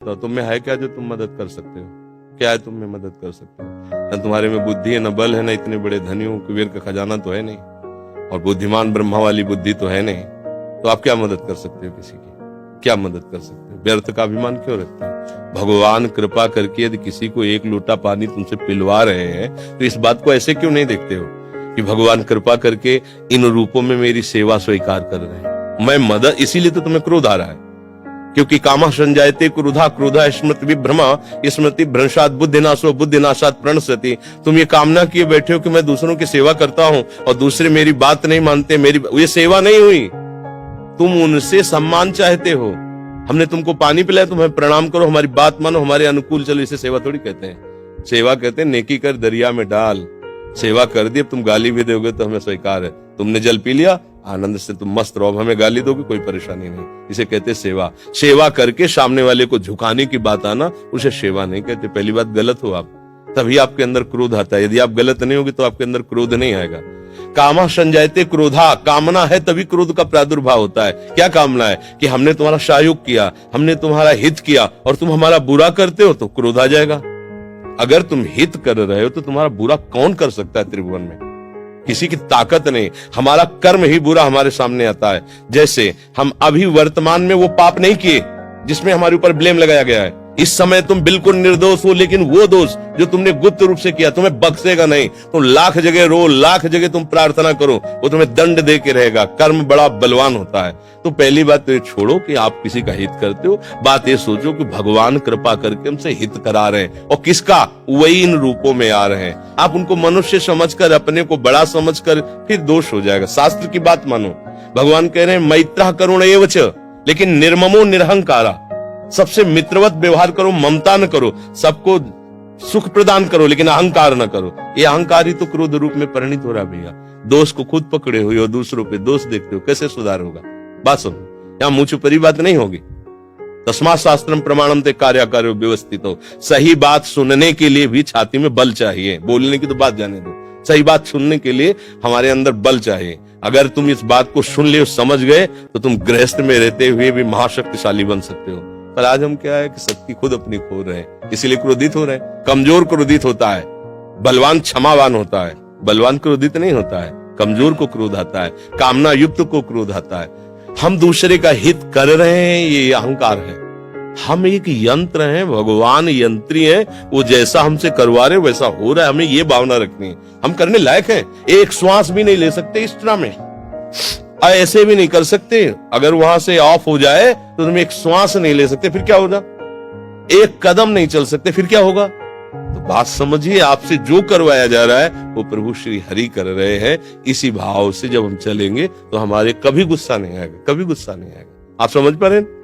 तो तुम में है क्या जो तुम मदद कर सकते हो? क्या है तुम में मदद कर सकते हो? न तुम्हारे में बुद्धि है, न बल है, न इतने बड़े धनी हो, कुबेर का खजाना तो है नहीं, और बुद्धिमान ब्रह्मा वाली बुद्धि तो है नहीं। तो आप क्या मदद कर सकते हो? किसी की क्या मदद कर सकते हो? व्यर्थ का अभिमान क्यों रखते हो? भगवान कृपा करके यदि किसी को एक लोटा पानी तुमसे पिलवा रहे हैं तो इस बात को ऐसे क्यों नहीं देखते हो कि भगवान कृपा करके इन रूपों में मेरी सेवा स्वीकार कर रहे हैं, मैं मदद। इसीलिए तो तुम्हें क्रोध आ रहा है, क्योंकि कामा संजायते क्रोधा, क्रोधा स्मृति विभ्रमा, स्मृति भ्रंशात बुद्धिनाशो, बुद्धिनाशात प्रणश्यति। तुम ये कामना किए बैठे हो कि मैं दूसरों की सेवा करता हूं और दूसरे मेरी बात नहीं मानते, मेरी ये सेवा नहीं हुई। तुम उनसे सम्मान चाहते हो। हमने तुमको पानी पिलाया, तुम्हें प्रणाम करो, हमारी बात मानो, हमारे अनुकूल चलो। इसे सेवा थोड़ी कहते हैं। सेवा कहते हैं नेकी कर दरिया में डाल। सेवा कर दी, अब तुम गाली भी दोगे तो हमें स्वीकार है। तुमने जल पी लिया, आनंद से तुम मस्त रहो, हमें गाली दोगे कोई परेशानी नहीं। इसे कहते सेवा। सेवा करके सामने वाले को झुकाने की बात आना, उसे सेवा नहीं कहते। पहली बात, गलत हो आप, तभी आपके अंदर क्रोध आता है। यदि आप गलत नहीं होगे तो आपके अंदर क्रोध नहीं आएगा। कामा संजायते क्रोधा, कामना है तभी क्रोध का प्रादुर्भाव होता है। क्या कामना है? कि हमने तुम्हारा सहयोग किया, हमने तुम्हारा हित किया और तुम हमारा बुरा करते हो तो क्रोध आ जाएगा। अगर तुम हित कर रहे हो तो तुम्हारा बुरा कौन कर सकता है त्रिभुवन में? किसी की ताकत नहीं। हमारा कर्म ही बुरा हमारे सामने आता है। जैसे हम अभी वर्तमान में वो पाप नहीं किए जिसमें हमारे ऊपर ब्लेम लगाया गया है। इस समय तुम बिल्कुल निर्दोष हो, लेकिन वो दोष जो तुमने गुप्त रूप से किया तुम्हें बख्शेगा नहीं। तुम लाख जगह रो, लाख जगह तुम प्रार्थना करो, वो तुम्हें दंड दे के रहेगा। कर्म बड़ा बलवान होता है। तो पहली बात तो ये छोड़ो कि आप किसी का हित करते हो। बात ये सोचो कि भगवान कृपा करके हमसे हित करा रहे हैं, और किसका? वही इन रूपों में आ रहे हैं। आप उनको मनुष्य समझकर, अपने को बड़ा समझकर, फिर दोष हो जाएगा। शास्त्र की बात मानो। भगवान कह रहे हैं मैत्रः करुण एव च, लेकिन निर्ममो निरहंकारा। सबसे मित्रवत व्यवहार करो, ममता न करो, सबको सुख प्रदान करो, लेकिन अहंकार न करो। ये अहंकार ही तो क्रोध रूप में परिणित हो रहा है भैया। दोष को खुद पकड़े हुए हो, दूसरों पे दोष देखते हो, कैसे सुधार होगा? बात सुनो, यहाँ मुंह छुपरी बात नहीं होगी। तस्मात् शास्त्रम प्रमाणम ते कार्याकार्यो व्यवस्थित हो। सही बात सुनने के लिए भी छाती में बल चाहिए। बोलने की तो बात जाने दो, सही बात सुनने के लिए हमारे अंदर बल चाहिए। अगर तुम इस बात को सुन लियो, समझ गए, तो तुम गृहस्थ में रहते हुए भी महाशक्तिशाली बन सकते हो। पर आज हम क्या है कि शक्ति खुद अपनी खो रहे हैं, इसीलिए क्रोधित हो रहे हैं। कमजोर क्रोधित होता है, बलवान क्षमावान होता है। बलवान क्रोधित नहीं होता है, कमजोर को क्रोध आता है, कामना युक्त को क्रोध आता है। हम दूसरे का हित कर रहे हैं, ये अहंकार है। हम एक यंत्र हैं, भगवान यंत्री हैं, वो जैसा हमसे करवा रहे वैसा हो रहा है। हमें ये भावना रखनी है, हम करने लायक हैं। एक श्वास भी नहीं ले सकते इस तरह में, ऐसे भी नहीं कर सकते। अगर वहां से ऑफ हो जाए तो तुम एक श्वास नहीं ले सकते, फिर क्या होगा? एक कदम नहीं चल सकते, फिर क्या होगा? तो बात समझिए, आपसे जो करवाया जा रहा है वो प्रभु श्री हरि कर रहे हैं। इसी भाव से जब हम चलेंगे तो हमारे कभी गुस्सा नहीं आएगा, कभी गुस्सा नहीं आएगा। आप समझ पा रहे हैं?